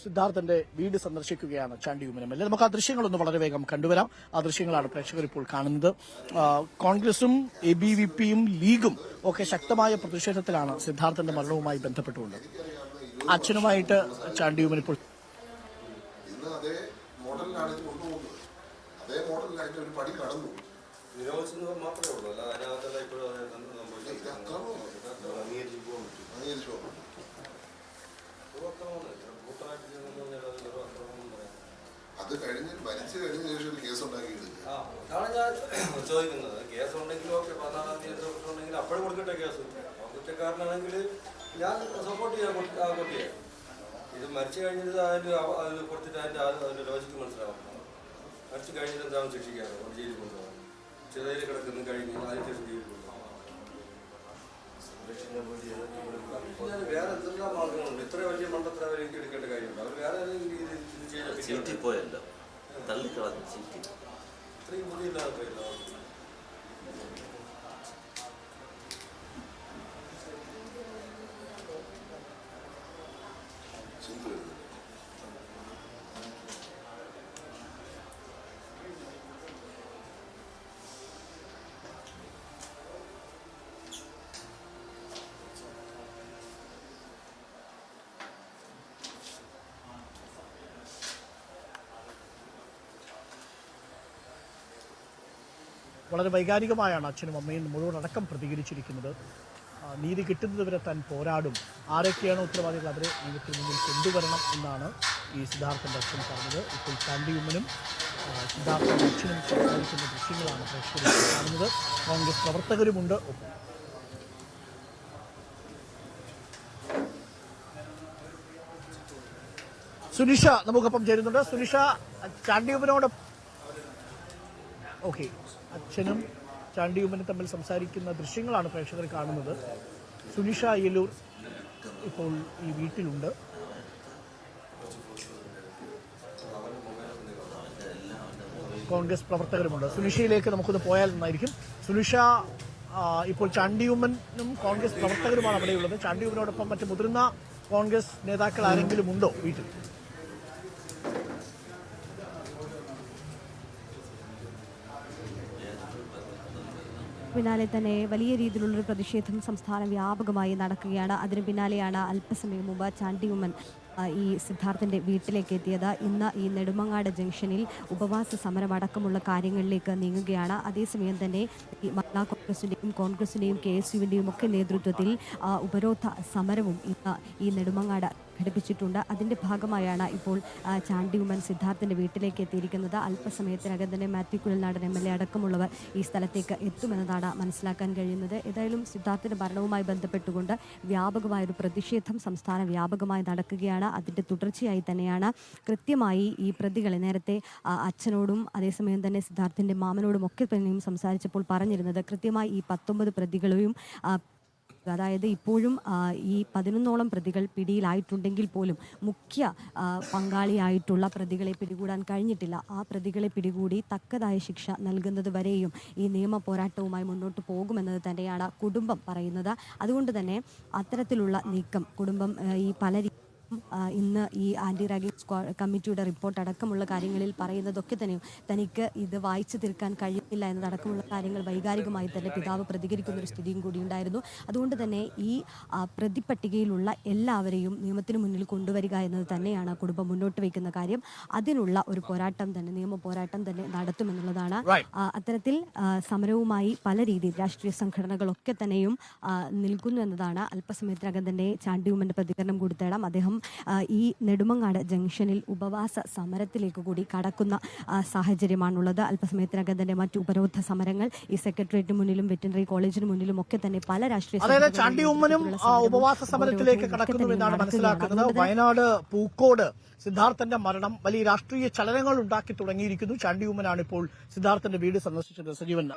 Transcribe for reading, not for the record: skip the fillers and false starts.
സിദ്ധാർത്ഥന്റെ വീട് സന്ദർശിക്കുകയാണ് Chandy Oommen M L A. നമുക്ക് ആ ദൃശ്യങ്ങളൊന്ന് വളരെ വേഗം കണ്ടുവരാം. ആ ദൃശ്യങ്ങളാണ് പ്രേക്ഷകർ ഇപ്പോൾ കാണുന്നത്. കോൺഗ്രസും ABVPയും ലീഗും ഒക്കെ ശക്തമായ പ്രതിഷേധത്തിലാണ് സിദ്ധാർത്ഥന്റെ മരണവുമായി ബന്ധപ്പെട്ടുകൊണ്ട്. അച്ഛനുമായിട്ട് ചാണ്ടി ഉമ്മൻ ഇപ്പോൾ അത് കഴിഞ്ഞ് ഭരിച്ചു കഴിഞ്ഞ ശേഷം ഒരു കേസ് ഉണ്ടാക്കിയിട്ടില്ല. അതാണ് ഞാൻ ചോദിക്കുന്നത്. കേസ് ഉണ്ടെങ്കിലും ഒക്കെ 14-ാം തീയതി ഉണ്ടെങ്കിൽ അപ്പോഴും കൊടുക്കട്ടെ കേസ്. കുറ്റക്കാരനാണെങ്കിൽ ഞാൻ സപ്പോർട്ട് ചെയ്യാൻ ആ കുട്ടിയെ. ഇത് മരിച്ചു കഴിഞ്ഞിട്ട് അതിന് കൊടുത്തിട്ട് അതിന്റെ ലോജിക്ക് മനസ്സിലാവണം. മരിച്ചു കഴിഞ്ഞിട്ട് എന്താണെന്ന് ശിക്ഷിക്കാറ് ജയിലിൽ കൊണ്ടുപോകാം. ചെറിയ കിടക്കുന്ന കഴിഞ്ഞ് അതിനുശേഷം ജയിലിൽ കൊണ്ടുപോകാം. വേറെ എന്തെല്ലാം മാർഗങ്ങളുണ്ട്? ഇത്ര വലിയ മണ്ടത്ര അവർക്ക് എടുക്കേണ്ട കാര്യമുണ്ട്. അവർ വേറെ ഏതെങ്കിലും രീതിയിൽ പോയല്ലോ തള്ളിക്കളഞ്ഞു ചീറ്റി ഇത്രയും ബുദ്ധിയില്ലാത്തല്ലോ. വളരെ വൈകാരികമായാണ് അച്ഛനും അമ്മയും മുഴുവനടക്കം പ്രതികരിച്ചിരിക്കുന്നത്. നീതി കിട്ടുന്നതുവരെ താൻ പോരാടും, ആരൊക്കെയാണോ ഉത്തരവാദികൾ അവരെ നിയമത്തിന് മുന്നിൽ കൊണ്ടുവരണം എന്നാണ് ഈ സിദ്ധാർത്ഥൻ്റെ അച്ഛൻ പറഞ്ഞത്. ഇപ്പോൾ ചാണ്ടി ഉമ്മനും സിദ്ധാർത്ഥൻ്റെ അച്ഛനും സംസാരിക്കുന്ന ദൃശ്യങ്ങളാണ് പ്രേക്ഷകർ കാണുന്നത്. കോൺഗ്രസ് പ്രവർത്തകരുമുണ്ട്. സുനിഷ നമുക്കൊപ്പം ചേരുന്നുണ്ട്. സുനിഷ, ചാണ്ടി ഉമ്മനോട് ഓക്കെ, അച്ഛനും ചാണ്ടി ഉമ്മനും തമ്മിൽ സംസാരിക്കുന്ന ദൃശ്യങ്ങളാണ് പ്രേക്ഷകർ കാണുന്നത്. സുനിഷ അയ്യലൂർ ഇപ്പോൾ ഈ വീട്ടിലുണ്ട്. കോൺഗ്രസ് പ്രവർത്തകരുമുണ്ട്. സുനിഷയിലേക്ക് നമുക്കൊന്ന് പോയാൽ നന്നായിരിക്കും. സുനിഷ, ഇപ്പോൾ ചാണ്ടി ഉമ്മനും കോൺഗ്രസ് പ്രവർത്തകരുമാണ് അവിടെയുള്ളത്. ചാണ്ടി ഉമ്മനോടൊപ്പം മറ്റ് മുതിർന്ന കോൺഗ്രസ് നേതാക്കൾ ആരെങ്കിലും ഉണ്ടോ വീട്ടിൽ? പിന്നാലെ തന്നെ വലിയ രീതിയിലുള്ളൊരു പ്രതിഷേധം സംസ്ഥാന വ്യാപകമായി നടക്കുകയാണ്. അതിന് പിന്നാലെയാണ് അല്പസമയം മുമ്പ് ചാണ്ടി ഉമ്മൻ ഈ സിദ്ധാർത്ഥൻ്റെ വീട്ടിലേക്ക് എത്തിയത്. ഇന്ന് ഈ നെടുമങ്ങാട് ജംഗ്ഷനിൽ ഉപവാസ സമരം അടക്കമുള്ള കാര്യങ്ങളിലേക്ക് നീങ്ങുകയാണ്. അതേസമയം തന്നെ ഈ മഹിളാ കോൺഗ്രസിൻ്റെയും KSUവിൻ്റെയും ഒക്കെ നേതൃത്വത്തിൽ ഉപരോധ സമരവും ഇന്ന് ഈ നെടുമങ്ങാട് ഘടിപ്പിച്ചിട്ടുണ്ട്. അതിൻ്റെ ഭാഗമായാണ് ഇപ്പോൾ ചാണ്ടി ഉമ്മൻ സിദ്ധാർത്ഥൻ്റെ വീട്ടിലേക്ക് എത്തിയിരിക്കുന്നത്. അല്പസമയത്തിനകം തന്നെ മാത്യു കുഴൽനാടൻ MLA അടക്കമുള്ളവർ ഈ സ്ഥലത്തേക്ക് എത്തുമെന്നതാണ് മനസ്സിലാക്കാൻ കഴിയുന്നത്. ഏതായാലും സിദ്ധാർത്ഥൻ്റെ മരണവുമായി ബന്ധപ്പെട്ടുകൊണ്ട് വ്യാപകമായൊരു പ്രതിഷേധം സംസ്ഥാന വ്യാപകമായി നടക്കുകയാണ്. അതിൻ്റെ തുടർച്ചയായി തന്നെയാണ് കൃത്യമായി ഈ പ്രതികളെ നേരത്തെ അച്ഛനോടും അതേസമയം തന്നെ സിദ്ധാർത്ഥൻ്റെ മാമനോടും ഒക്കെ തന്നെയും സംസാരിച്ചപ്പോൾ പറഞ്ഞിരുന്നത് കൃത്യമായി ഈ 19 പ്രതികളെയും അതായത് ഇപ്പോഴും ഈ 11ഓളം പ്രതികൾ പിടിയിലായിട്ടുണ്ടെങ്കിൽ പോലും മുഖ്യ പങ്കാളിയായിട്ടുള്ള പ്രതികളെ പിടികൂടാൻ കഴിഞ്ഞിട്ടില്ല. ആ പ്രതികളെ പിടികൂടി തക്കതായ ശിക്ഷ നൽകുന്നത് വരെയും ഈ നിയമ പോരാട്ടവുമായി മുന്നോട്ട് പോകുമെന്നത് തന്നെയാണ് കുടുംബം പറയുന്നത്. അതുകൊണ്ട് തന്നെ അത്തരത്തിലുള്ള നീക്കം കുടുംബം ഈ പല ഇന്ന് ഈ ആൻറ്റി റാഗിംഗ് കമ്മിറ്റിയുടെ റിപ്പോർട്ട് അടക്കമുള്ള കാര്യങ്ങളിൽ പറയുന്നതൊക്കെ തന്നെയും തനിക്ക് ഇത് വായിച്ചു തീർക്കാൻ കഴിയില്ല എന്നതടക്കമുള്ള കാര്യങ്ങൾ വൈകാരികമായി തന്നെ പിതാവ് പ്രതികരിക്കുന്നൊരു സ്ഥിതിയും കൂടി ഉണ്ടായിരുന്നു. അതുകൊണ്ട് തന്നെ ഈ പ്രതിപട്ടികയിലുള്ള എല്ലാവരെയും നിയമത്തിന് മുന്നിൽ കൊണ്ടുവരിക എന്നത് തന്നെയാണ് കുടുംബം മുന്നോട്ട് വയ്ക്കുന്ന കാര്യം. അതിനുള്ള ഒരു പോരാട്ടം തന്നെ നിയമ പോരാട്ടം തന്നെ നടത്തുമെന്നുള്ളതാണ്. അത്തരത്തിൽ സമരവുമായി പല രീതിയിൽ രാഷ്ട്രീയ സംഘടനകളൊക്കെ തന്നെയും നിൽക്കുന്നു എന്നതാണ്. അല്പസമയത്തിനകം തന്നെ ചാണ്ടി ഉമ്മൻ്റെ പ്രതികരണം കൂടി തേടാം. അദ്ദേഹം ഈ നെടുമങ്ങാട് ജംഗ്ഷനിൽ ഉപവാസ സമരത്തിലേക്ക് കൂടി കടക്കുന്ന സാഹചര്യമാണുള്ളത്. അല്പസമയത്തിനകം തന്നെ മറ്റു ഉപരോധ സമരങ്ങൾ ഈ സെക്രട്ടേറിയറ്റിന് മുന്നിലും വെറ്റിനറി കോളേജിന് മുന്നിലും ഒക്കെ തന്നെ പല രാഷ്ട്രീയ ചാണ്ടി ഉമ്മനും ഉപവാസ സമരത്തിലേക്ക് കടക്കുന്നുവെന്നാണ് മനസ്സിലാക്കുന്നത്. വയനാട് പൂക്കോട് സിദ്ധാർത്ഥന്റെ മരണം വലിയ രാഷ്ട്രീയ ചലനങ്ങൾ ഉണ്ടാക്കി തുടങ്ങിയിരിക്കുന്നു. ചാണ്ടി ഉമ്മനാണ് ഇപ്പോൾ സിദ്ധാർത്ഥന്റെ വീട് സന്ദർശിച്ചത്. സജീവൻ.